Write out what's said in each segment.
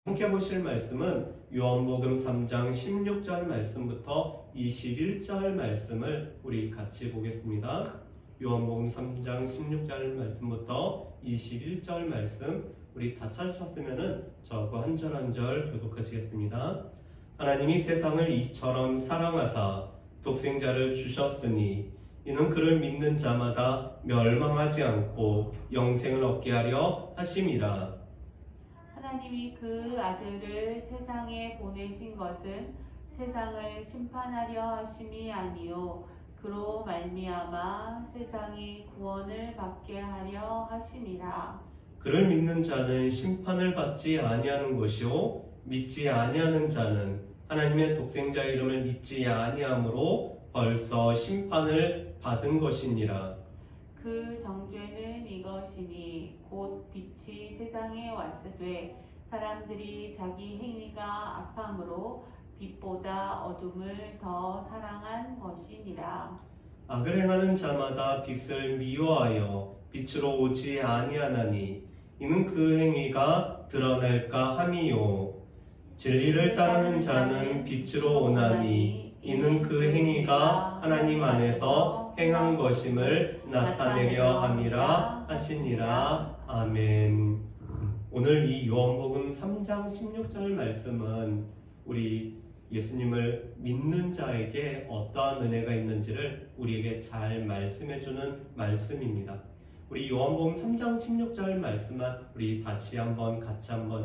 함께 보실 말씀은 요한복음 3장 16절 말씀부터 21절 말씀을 우리 같이 보겠습니다. 요한복음 3장 16절 말씀부터 21절 말씀 우리 다 찾으셨으면 저하고 한 절 한 절 교독하시겠습니다. 하나님이 세상을 이처럼 사랑하사 독생자를 주셨으니 이는 그를 믿는 자마다 멸망하지 않고 영생을 얻게 하려 하심이라. 하나님이 그 아들을 세상에 보내신 것은 세상을 심판하려 하심이 아니요 그로 말미암아 세상이 구원을 받게 하려 하심이라. 그를 믿는 자는 심판을 받지 아니하는 것이요 믿지 아니하는 자는 하나님의 독생자 이름을 믿지 아니함으로 벌써 심판을 받은 것이니라. 그 정죄는 이것이니 곧 빛이 세상에 왔으되 사람들이 자기 행위가 악함으로 빛보다 어둠을 더 사랑한 것이니라. 악을 행하는 자마다 빛을 미워하여 빛으로 오지 아니하나니 이는 그 행위가 드러날까 함이요 진리를 따르는 자는 빛으로 오나니 이는 그 행위가 하나님 안에서 행한 것임을 나타내려 함이라 하시니라. 아멘. 오늘 이 요한복음 3장 16절 말씀은 우리 예수님을 믿는 자에게 어떠한 은혜가 있는지를 우리에게 잘 말씀해주는 말씀입니다. 우리 요한복음 3장 16절 말씀만 우리 같이 한번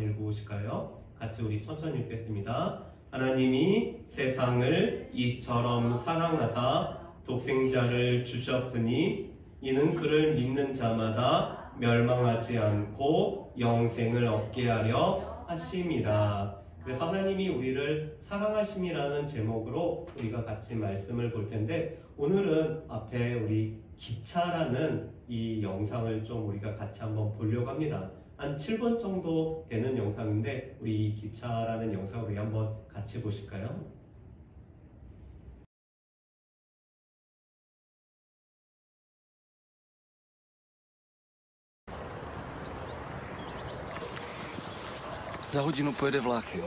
읽어보실까요? 같이 우리 천천히 읽겠습니다. 하나님이 세상을 이처럼 사랑하사 독생자를 주셨으니 이는 그를 믿는 자마다 멸망하지 않고 영생을 얻게 하려 하심이라. 그래서 하나님이 우리를 사랑하심이라는 제목으로 우리가 같이 말씀을 볼 텐데 오늘은 앞에 우리 기차라는 이 영상을 좀 우리가 같이 한번 보려고 합니다. 한 7분 정도 되는 영상인데 우리 이 기차라는 영상을 우리 한번 같이 보실까요? Za hodinu pojede vlak, jo.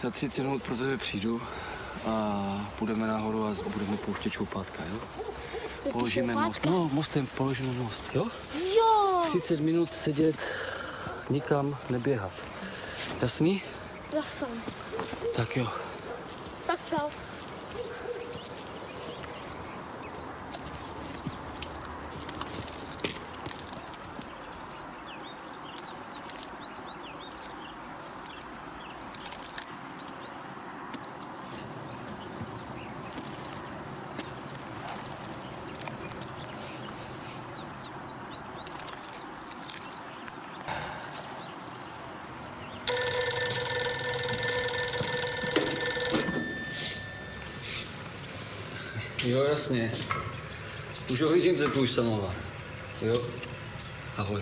Za 30 minut pro tebe přijdu a půjdeme nahoru a budeme pouštět čoupátka, jo. Položíme most. No, mostem položíme most, jo? Jo! 30 minut sedět, nikam neběhat. Jasný? Jasný. Tak jo. Tak čau. Jo, jasně. Už ho vidím, ten tvůj samovar. Jo? Ahoj.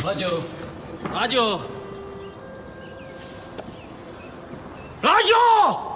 라조! 라조! 라조!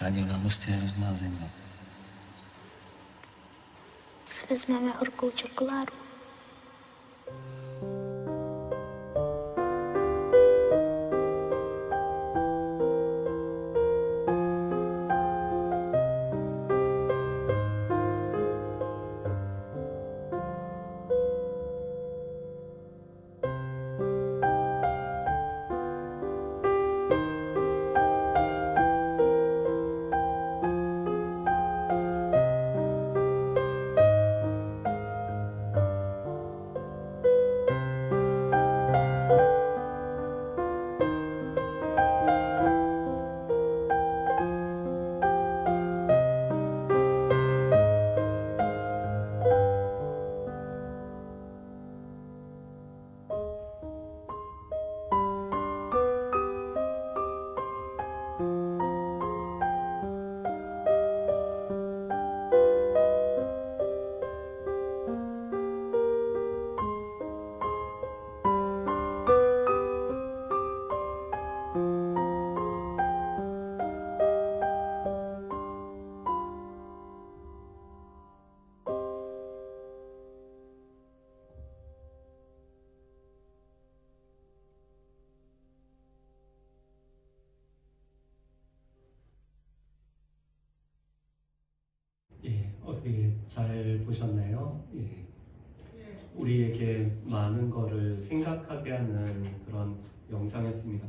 Ani nám musí hrozná země. Si vezmeme horkou čokoládu. 예, 어떻게 잘 보셨나요? 예. 우리에게 많은 거를 생각하게 하는 그런 영상이었습니다.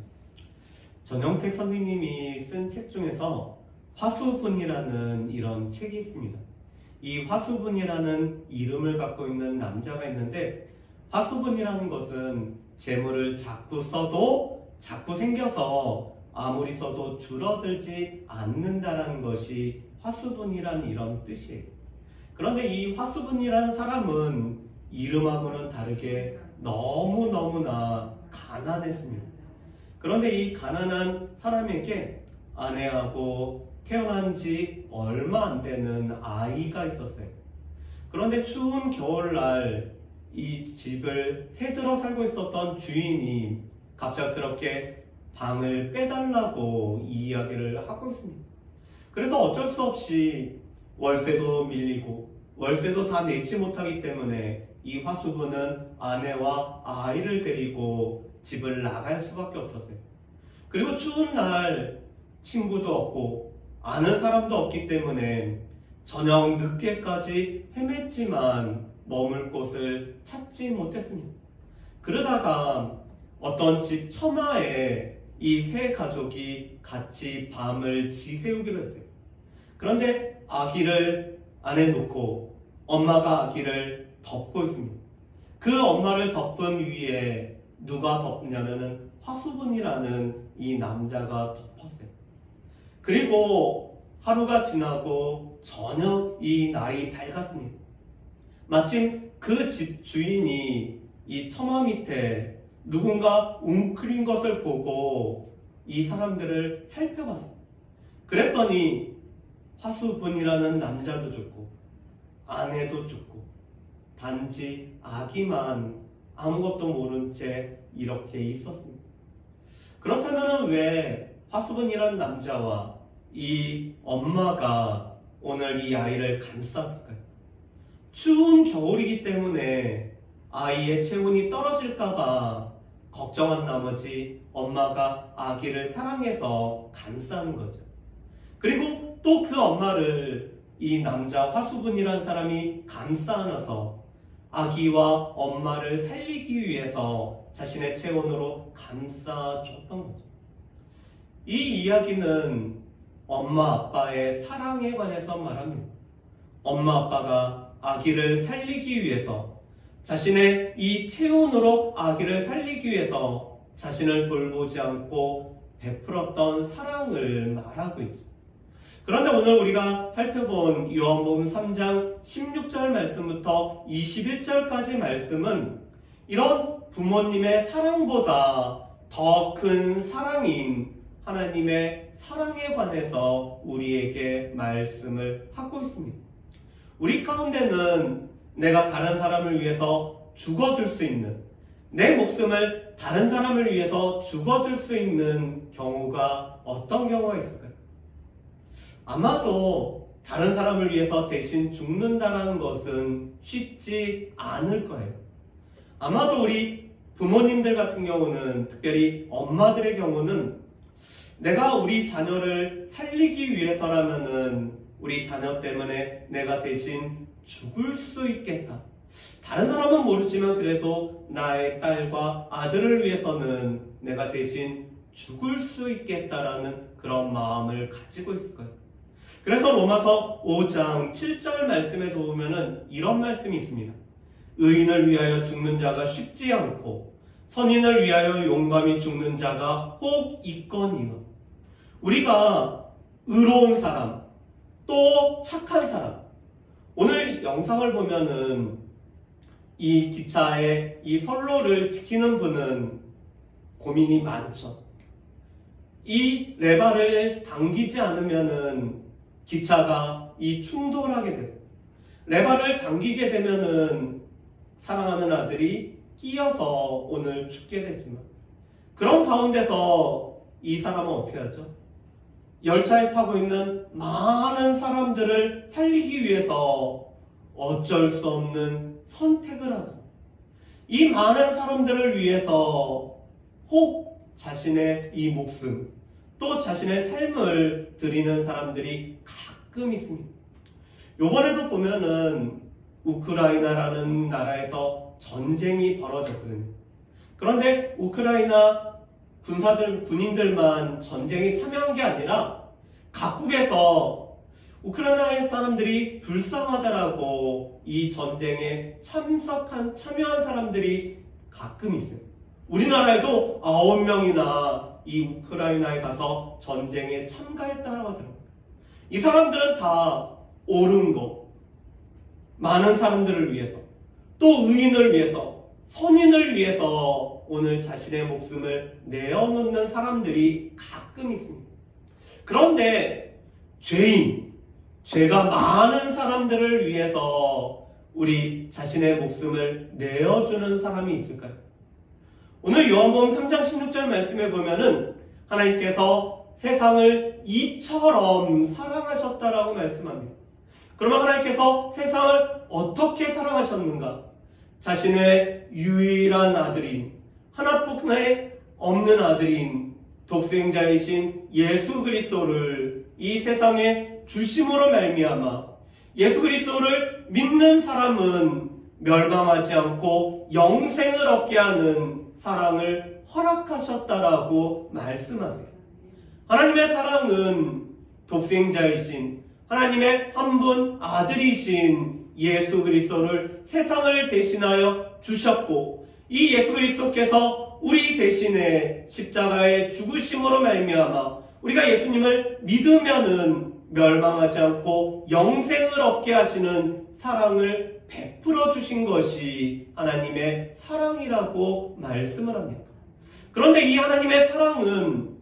전영택 선생님이 쓴 책 중에서 화수분이라는 이런 책이 있습니다. 이 화수분이라는 이름을 갖고 있는 남자가 있는데, 화수분이라는 것은 재물을 자꾸 써도 자꾸 생겨서 아무리 써도 줄어들지 않는다라는 것이 화수분이라는 이런 뜻이에요. 그런데 이 화수분이라는 사람은 이름하고는 다르게 너무너무나 가난했습니다. 그런데 이 가난한 사람에게 아내하고 태어난 지 얼마 안 되는 아이가 있었어요. 그런데 추운 겨울날 이 집을 새들어 살고 있었던 주인이 갑작스럽게 방을 빼달라고 이야기를 하고 있습니다. 그래서 어쩔 수 없이 월세도 밀리고 월세도 다 내지 못하기 때문에 이 화수부는 아내와 아이를 데리고 집을 나갈 수밖에 없었어요. 그리고 추운 날 친구도 없고 아는 사람도 없기 때문에 저녁 늦게까지 헤맸지만 머물 곳을 찾지 못했습니다. 그러다가 어떤 집 처마에 이 세 가족이 같이 밤을 지새우기로 했어요. 그런데 아기를 안에 놓고 엄마가 아기를 덮고 있습니다. 그 엄마를 덮은 위에 누가 덮냐면은 화수분이라는 이 남자가 덮었어요. 그리고 하루가 지나고 저녁 이 날이 밝았습니다. 마침 그 집 주인이 이 처마 밑에 누군가 웅크린 것을 보고 이 사람들을 살펴봤어요. 그랬더니 화수분이라는 남자도 죽고 아내도 죽고 단지 아기만 아무것도 모른 채 이렇게 있었습니다. 그렇다면 왜 화수분이라는 남자와 이 엄마가 오늘 이 아이를 감쌌을까요? 추운 겨울이기 때문에 아이의 체온이 떨어질까봐 걱정한 나머지 엄마가 아기를 사랑해서 감싸는 거죠. 그리고 또 그 엄마를 이 남자 화수분이라는 사람이 감싸 안아서 아기와 엄마를 살리기 위해서 자신의 체온으로 감싸줬던 거죠. 이 이야기는 엄마 아빠의 사랑에 관해서 말합니다. 엄마 아빠가 아기를 살리기 위해서 자신의 이 체온으로 아기를 살리기 위해서 자신을 돌보지 않고 베풀었던 사랑을 말하고 있죠. 그런데 오늘 우리가 살펴본 요한복음 3장 16절 말씀부터 21절까지 말씀은 이런 부모님의 사랑보다 더 큰 사랑인 하나님의 사랑에 관해서 우리에게 말씀을 하고 있습니다. 우리 가운데는 내가 다른 사람을 위해서 죽어줄 수 있는, 내 목숨을 다른 사람을 위해서 죽어줄 수 있는 경우가 어떤 경우가 있을까요? 아마도 다른 사람을 위해서 대신 죽는다는 것은 쉽지 않을 거예요. 아마도 우리 부모님들 같은 경우는, 특별히 엄마들의 경우는 내가 우리 자녀를 살리기 위해서라면은 우리 자녀 때문에 내가 대신 죽을 수 있겠다. 다른 사람은 모르지만 그래도 나의 딸과 아들을 위해서는 내가 대신 죽을 수 있겠다라는 그런 마음을 가지고 있을 거예요. 그래서 로마서 5장 7절 말씀에 보면은 이런 말씀이 있습니다. 의인을 위하여 죽는 자가 쉽지 않고 선인을 위하여 용감히 죽는 자가 혹 있거니와. 우리가 의로운 사람, 또 착한 사람, 오늘 영상을 보면은 이 기차의 이 선로를 지키는 분은 고민이 많죠. 이 레바를 당기지 않으면은 기차가 이 충돌하게 되고, 레바를 당기게 되면은 사랑하는 아들이 끼어서 오늘 죽게 되지만, 그런 가운데서 이 사람은 어떻게 하죠? 열차에 타고 있는 많은 사람들을 살리기 위해서 어쩔 수 없는 선택을 하고, 이 많은 사람들을 위해서 혹 자신의 이 목숨, 또 자신의 삶을 드리는 사람들이 가끔 있습니다. 요번에도 보면은 우크라이나라는 나라에서 전쟁이 벌어졌거든요. 그런데 우크라이나 군인들만 전쟁에 참여한 게 아니라 각국에서 우크라이나의 사람들이 불쌍하다라고 이 전쟁에 참여한 사람들이 가끔 있어요. 우리나라에도 9명이나 이 우크라이나에 가서 전쟁에 참가했다고 하더라고요. 이 사람들은 다 옳은 것, 많은 사람들을 위해서, 또 의인을 위해서, 선인을 위해서 오늘 자신의 목숨을 내어놓는 사람들이 가끔 있습니다. 그런데 죄가 많은 사람들을 위해서 우리 자신의 목숨을 내어주는 사람이 있을까요? 오늘 요한복음 3장 16절 말씀에 보면은 하나님께서 세상을 이처럼 사랑하셨다라고 말씀합니다. 그러면 하나님께서 세상을 어떻게 사랑하셨는가? 자신의 유일한 아들인, 하나뿐에 없는 아들인 독생자이신 예수 그리스도를 이 세상에 주심으로 말미암아 예수 그리스도를 믿는 사람은 멸망하지 않고 영생을 얻게 하는 사랑을 허락하셨다라고 말씀하세요. 하나님의 사랑은 독생자이신 하나님의 한 분 아들이신 예수 그리스도를 세상을 대신하여 주셨고, 이 예수 그리스도께서 우리 대신에 십자가의 죽으심으로 말미암아 우리가 예수님을 믿으면은 멸망하지 않고 영생을 얻게 하시는 사랑을 베풀어 주신 것이 하나님의 사랑이라고 말씀을 합니다. 그런데 이 하나님의 사랑은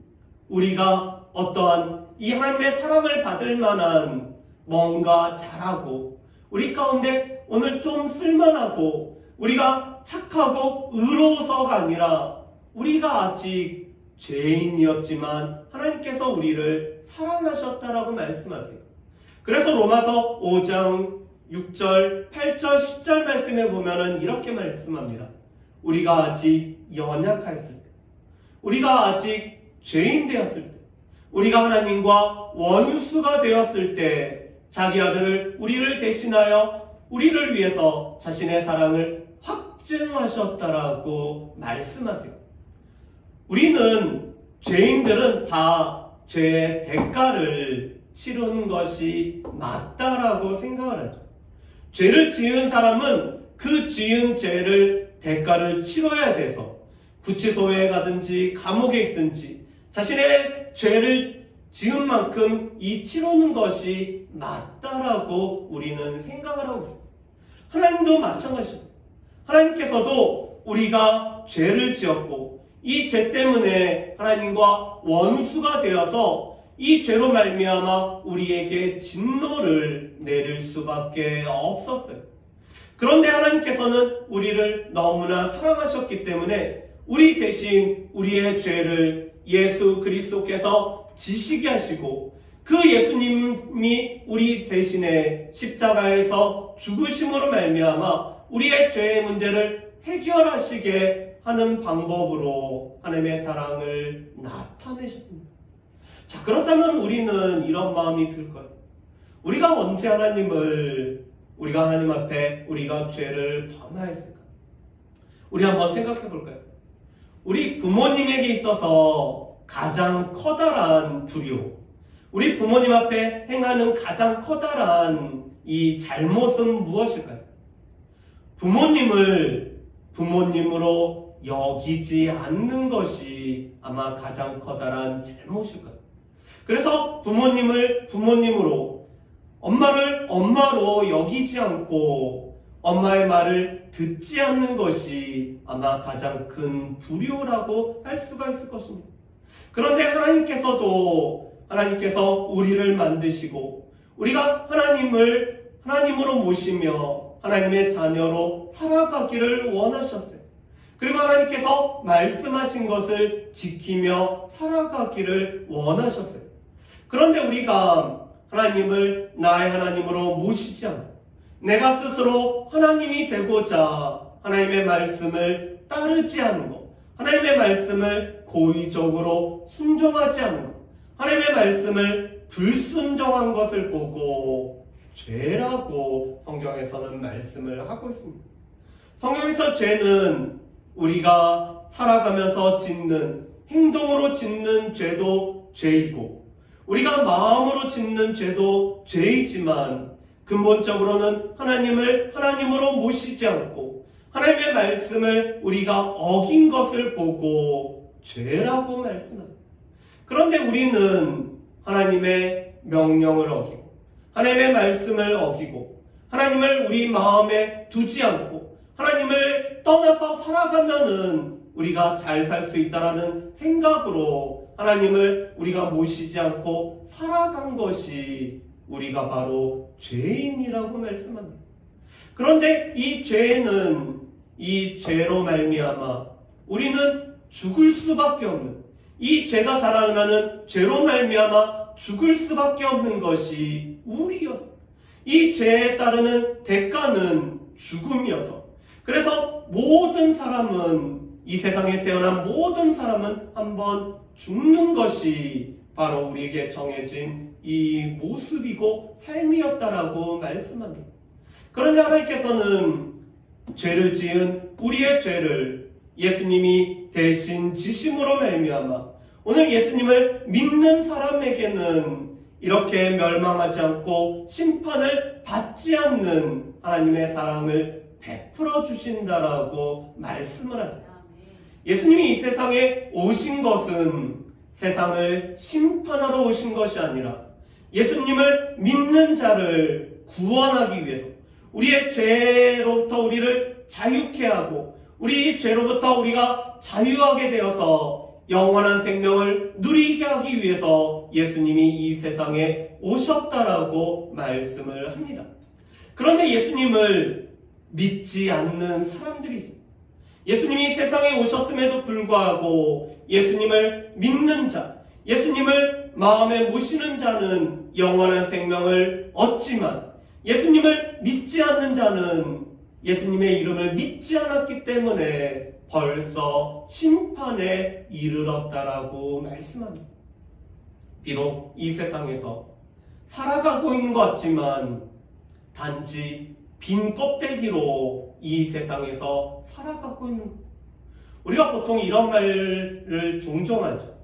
우리가 어떠한 이 하나님의 사랑을 받을 만한 뭔가 잘하고 우리 가운데 오늘 좀 쓸만하고 우리가 착하고 의로워서가 아니라 우리가 아직 죄인이었지만 하나님께서 우리를 사랑하셨다라고 말씀하세요. 그래서 로마서 5장 6절, 8절, 10절 말씀에 보면은 이렇게 말씀합니다. 우리가 아직 연약하였을 때, 우리가 아직 죄인 되었을 때, 우리가 하나님과 원수가 되었을 때 자기 아들을 우리를 대신하여 우리를 위해서 자신의 사랑을 확증하셨다라고 말씀하세요. 우리는 죄인들은 다 죄의 대가를 치르는 것이 맞다라고 생각을 하죠. 죄를 지은 사람은 그 지은 죄를 대가를 치러야 돼서 구치소에 가든지 감옥에 있든지 자신의 죄를 지은 만큼 이 치르는 것이 맞다라고 우리는 생각을 하고 있습니다. 하나님도 마찬가지입니다. 하나님께서도 우리가 죄를 지었고 이 죄 때문에 하나님과 원수가 되어서 이 죄로 말미암아 우리에게 진노를 내릴 수밖에 없었어요. 그런데 하나님께서는 우리를 너무나 사랑하셨기 때문에 우리 대신 우리의 죄를 예수 그리스도께서 지시게 하시고 그 예수님이 우리 대신에 십자가에서 죽으심으로 말미암아 우리의 죄의 문제를 해결하시게 하는 방법으로 하나님의 사랑을 나타내셨습니다. 자, 그렇다면 우리는 이런 마음이 들 거예요. 우리가 언제 우리가 하나님 앞에 우리가 죄를 범하였을까? 우리 한번 생각해 볼까요? 우리 부모님에게 있어서 가장 커다란 불효, 우리 부모님 앞에 행하는 가장 커다란 이 잘못은 무엇일까요? 부모님을 부모님으로 여기지 않는 것이 아마 가장 커다란 잘못일 거예요. 그래서 부모님을 부모님으로, 엄마를 엄마로 여기지 않고 엄마의 말을 듣지 않는 것이 아마 가장 큰 불효라고 할 수가 있을 것입니다. 그런데 하나님께서 우리를 만드시고 우리가 하나님으로 모시며 하나님의 자녀로 살아가기를 원하셨어요. 그리고 하나님께서 말씀하신 것을 지키며 살아가기를 원하셨어요. 그런데 우리가 하나님을 나의 하나님으로 모시지 않고 내가 스스로 하나님이 되고자 하나님의 말씀을 따르지 않는 것, 하나님의 말씀을 고의적으로 순종하지 않는 것, 하나님의 말씀을 불순종한 것을 보고 죄라고 성경에서는 말씀을 하고 있습니다. 성경에서 죄는 우리가 살아가면서 짓는, 행동으로 짓는 죄도 죄이고 우리가 마음으로 짓는 죄도 죄이지만 근본적으로는 하나님을 하나님으로 모시지 않고 하나님의 말씀을 우리가 어긴 것을 보고 죄라고 말씀하세요. 그런데 우리는 하나님의 명령을 어기고 하나님의 말씀을 어기고 하나님을 우리 마음에 두지 않고 하나님을 떠나서 살아가면은 우리가 잘 살 수 있다라는 생각으로 하나님을 우리가 모시지 않고 살아간 것이 우리가 바로 죄인이라고 말씀합니다. 그런데 이 죄는 이 죄로 말미암아 우리는 죽을 수밖에 없는, 이 죄가 자라나는 죄로 말미암아 죽을 수밖에 없는 것이 우리여서, 이 죄에 따르는 대가는 죽음이어서, 그래서 모든 사람은, 이 세상에 태어난 모든 사람은 한번 죽는 것이 바로 우리에게 정해진 이 모습이고 삶이었다라고 말씀합니다. 그런데 하나님께서는 죄를 지은 우리의 죄를 예수님이 대신 지심으로 말미암아 오늘 예수님을 믿는 사람에게는 이렇게 멸망하지 않고 심판을 받지 않는 하나님의 사랑을 베풀어 주신다라고 말씀을 하세요. 예수님이 이 세상에 오신 것은 세상을 심판하러 오신 것이 아니라 예수님을 믿는 자를 구원하기 위해서, 우리의 죄로부터 우리를 자유케 하고 우리 죄로부터 우리가 자유하게 되어서 영원한 생명을 누리게 하기 위해서 예수님이 이 세상에 오셨다라고 말씀을 합니다. 그런데 예수님을 믿지 않는 사람들이 있습니다. 예수님이 세상에 오셨음에도 불구하고 예수님을 믿는 자, 예수님을 마음에 모시는 자는 영원한 생명을 얻지만 예수님을 믿지 않는 자는 예수님의 이름을 믿지 않았기 때문에 벌써 심판에 이르렀다라고 말씀합니다. 비록 이 세상에서 살아가고 있는 것 같지만 단지 빈 껍데기로 이 세상에서 살아가고 있는 것. 우리가 보통 이런 말을 종종 하죠.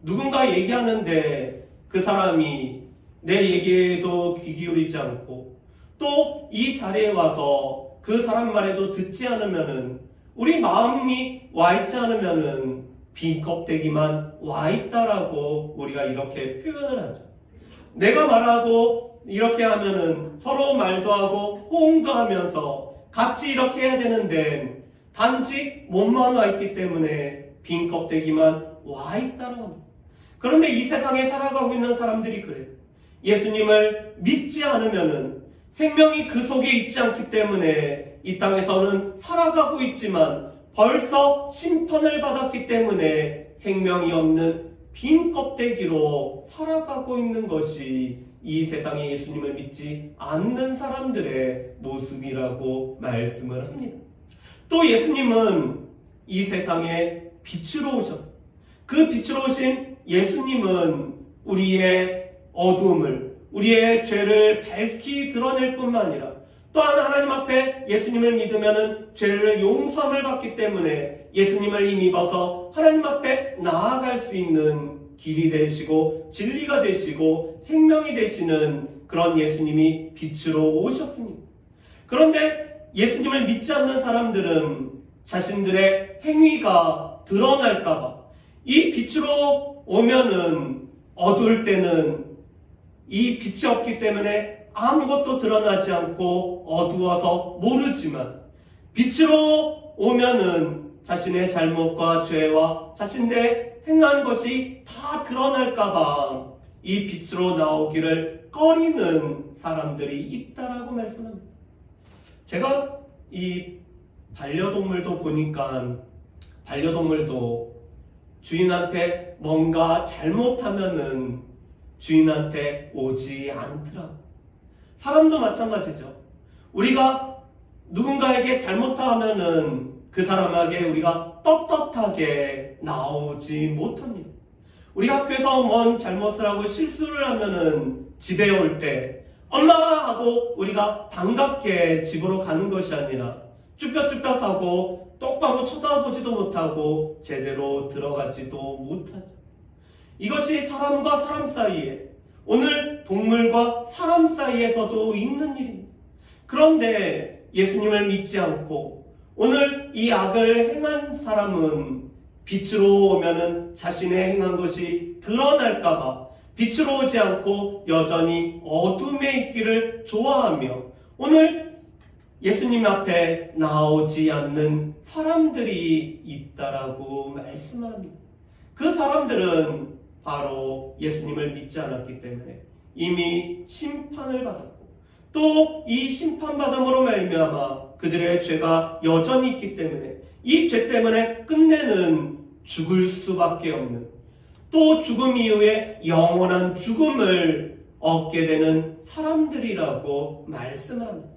누군가 얘기하는데 그 사람이 내 얘기에도 귀 기울이지 않고 또 이 자리에 와서 그 사람 말에도 듣지 않으면은, 우리 마음이 와 있지 않으면은 빈 껍데기만 와 있다라고 우리가 이렇게 표현을 하죠. 내가 말하고 이렇게 하면은 서로 말도 하고 호응도 하면서 같이 이렇게 해야 되는데 단지 몸만 와 있기 때문에 빈 껍데기만 와 있다라고 합니다. 그런데 이 세상에 살아가고 있는 사람들이 그래요. 예수님을 믿지 않으면은 생명이 그 속에 있지 않기 때문에 이 땅에서는 살아가고 있지만 벌써 심판을 받았기 때문에 생명이 없는 빈 껍데기로 살아가고 있는 것이 이 세상에 예수님을 믿지 않는 사람들의 모습이라고 말씀을 합니다. 또 예수님은 이 세상에 빛으로 오셨어요. 그 빛으로 오신 예수님은 우리의 어두움을, 우리의 죄를 밝히 드러낼 뿐만 아니라 또한 하나님 앞에 예수님을 믿으면 죄를 용서함을 받기 때문에 예수님을 힘입어서 하나님 앞에 나아갈 수 있는 길이 되시고 진리가 되시고 생명이 되시는 그런 예수님이 빛으로 오셨습니다. 그런데 예수님을 믿지 않는 사람들은 자신들의 행위가 드러날까봐, 이 빛으로 오면은 어두울 때는 이 빛이 없기 때문에 아무것도 드러나지 않고 어두워서 모르지만 빛으로 오면은 자신의 잘못과 죄와 자신의 행한 것이 다 드러날까봐 이 빛으로 나오기를 꺼리는 사람들이 있다라고 말씀합니다. 제가 이 반려동물도 보니까 반려동물도 주인한테 뭔가 잘못하면은 주인한테 오지 않더라고요. 사람도 마찬가지죠. 우리가 누군가에게 잘못하면은 그 사람에게 우리가 떳떳하게 나오지 못합니다. 우리 학교에서 뭔 잘못을 하고 실수를 하면은 집에 올 때 엄마 하고 우리가 반갑게 집으로 가는 것이 아니라 쭈뼛쭈뼛하고 똑바로 쳐다보지도 못하고 제대로 들어가지도 못하죠. 이것이 사람과 사람 사이에, 오늘 동물과 사람 사이에서도 있는 일입니다. 그런데 예수님을 믿지 않고 오늘 이 악을 행한 사람은 빛으로 오면은 자신의 행한 것이 드러날까봐 빛으로 오지 않고 여전히 어둠에 있기를 좋아하며 오늘 예수님 앞에 나오지 않는 사람들이 있다라고 말씀합니다. 그 사람들은 바로 예수님을 믿지 않았기 때문에 이미 심판을 받았고 또 이 심판받음으로 말미암아 그들의 죄가 여전히 있기 때문에 이 죄 때문에 끝내는 죽을 수밖에 없는 또 죽음 이후에 영원한 죽음을 얻게 되는 사람들이라고 말씀을 합니다.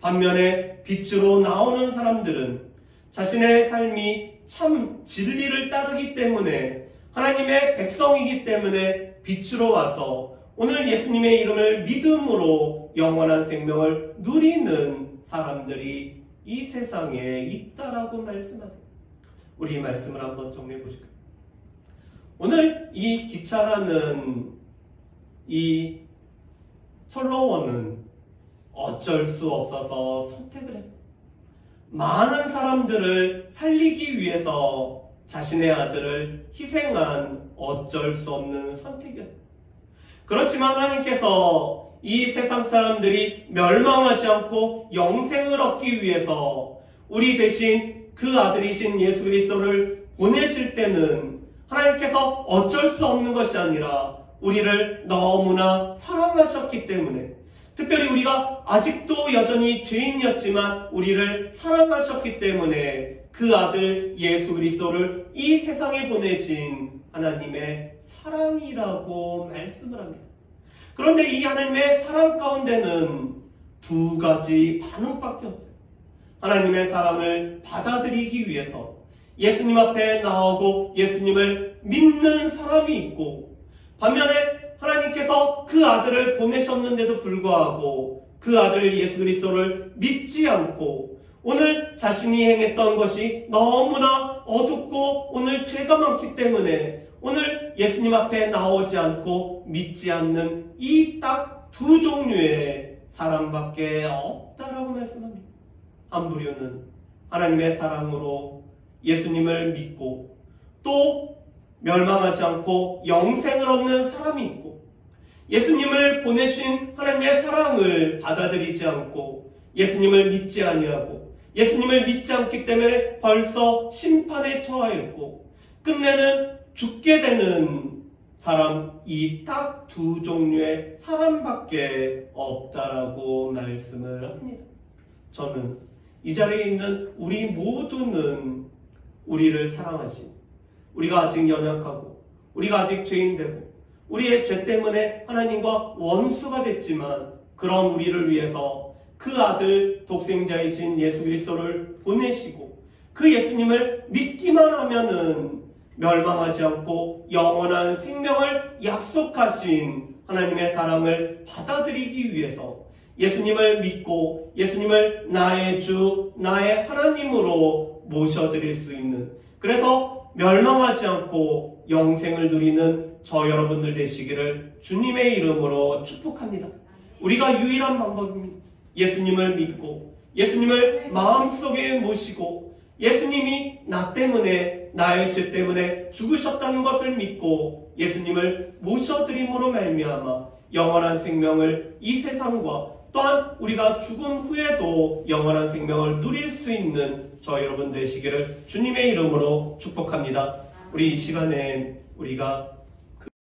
반면에 빛으로 나오는 사람들은 자신의 삶이 참 진리를 따르기 때문에 하나님의 백성이기 때문에 빛으로 와서 오늘 예수님의 이름을 믿음으로 영원한 생명을 누리는 사람들이 이 세상에 있다라고 말씀하세요. 우리 이 말씀을 한번 정리해 보실까요? 오늘 이 기차라는 이 철로원은 어쩔 수 없어서 선택을 했어요. 많은 사람들을 살리기 위해서 자신의 아들을 희생한 어쩔 수 없는 선택이었어요. 그렇지만 하나님께서 이 세상 사람들이 멸망하지 않고 영생을 얻기 위해서 우리 대신 그 아들이신 예수 그리스도를 보내실 때는 하나님께서 어쩔 수 없는 것이 아니라 우리를 너무나 사랑하셨기 때문에 특별히 우리가 아직도 여전히 죄인이었지만 우리를 사랑하셨기 때문에 그 아들 예수 그리스도를 이 세상에 보내신 하나님의 사랑이라고 말씀을 합니다. 그런데 이 하나님의 사랑 가운데는 두 가지 반응밖에 없어요. 하나님의 사랑을 받아들이기 위해서 예수님 앞에 나오고 예수님을 믿는 사람이 있고 반면에 하나님께서 그 아들을 보내셨는데도 불구하고 그 아들 예수 그리스도를 믿지 않고 오늘 자신이 행했던 것이 너무나 어둡고 오늘 죄가 많기 때문에 오늘 예수님 앞에 나오지 않고 믿지 않는 이 딱 두 종류의 사람밖에 없다라고 말씀합니다. 한 부류는 하나님의 사랑으로 예수님을 믿고 또 멸망하지 않고 영생을 얻는 사람이 있고 예수님을 보내신 하나님의 사랑을 받아들이지 않고 예수님을 믿지 아니하고 예수님을 믿지 않기 때문에 벌써 심판에 처하였고 끝내는 죽게 되는 사람 이 딱 두 종류의 사람밖에 없다라고 말씀을 합니다. 저는 이 자리에 있는 우리 모두는 우리를 사랑하신 우리가 아직 연약하고 우리가 아직 죄인되고 우리의 죄 때문에 하나님과 원수가 됐지만 그런 우리를 위해서 그 아들 독생자이신 예수 그리스도를 보내시고 그 예수님을 믿기만 하면은 멸망하지 않고 영원한 생명을 약속하신 하나님의 사랑을 받아들이기 위해서 예수님을 믿고 예수님을 나의 주, 나의 하나님으로 모셔드릴 수 있는 그래서 멸망하지 않고 영생을 누리는 저 여러분들 되시기를 주님의 이름으로 축복합니다. 우리가 유일한 방법입니다. 예수님을 믿고 예수님을 마음속에 모시고 예수님이 나 때문에 나의 죄 때문에 죽으셨다는 것을 믿고 예수님을 모셔드림으로 말미암아 영원한 생명을 이 세상과 또한 우리가 죽은 후에도 영원한 생명을 누릴 수 있는 저 여러분 되시기를 주님의 이름으로 축복합니다. 우리 이 시간에 우리가